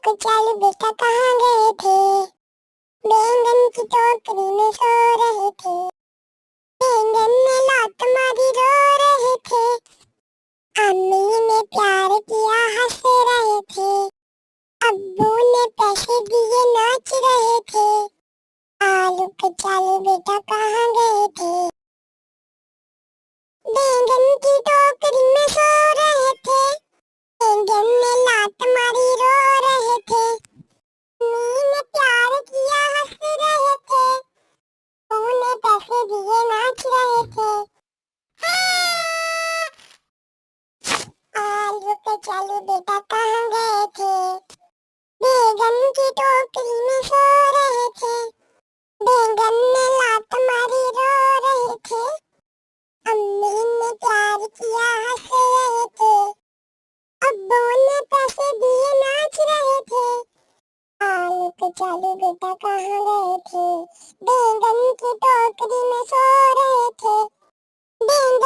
को चल बेटा कहाँ गए थे, बैंगन की टोकरी में सो रहे थे, बैंगन ने लात मारी रो रहे थे, अम्मी ने प्यार किया हंस रहे थे, अब्बू ने पैसे दिए नाच रहे थे, आलू को चल बेटा कहाँ गए थे, बैंगन की टोकरी में सो रहे थे, बैंगन ने लात मारी रो रहे थे, अम्मी ने प्यार किया हंस रहे थे, उन्हें पैसे दिए नाच रहे थे। आलू के चालू बेटा कहाँ गए थे, बैंगन की टोकरी में सो रहे थे, बैंगन ने लात मारी रो रहे थे, अम्मी ने प्यार किया हंस रहे थे, अब्बू ने पैसे दिए नाच रहे थे, आलू के चालू बेटा कहाँ गए थे, बैंगन की टोकरी में सो रहे थे, बैंगन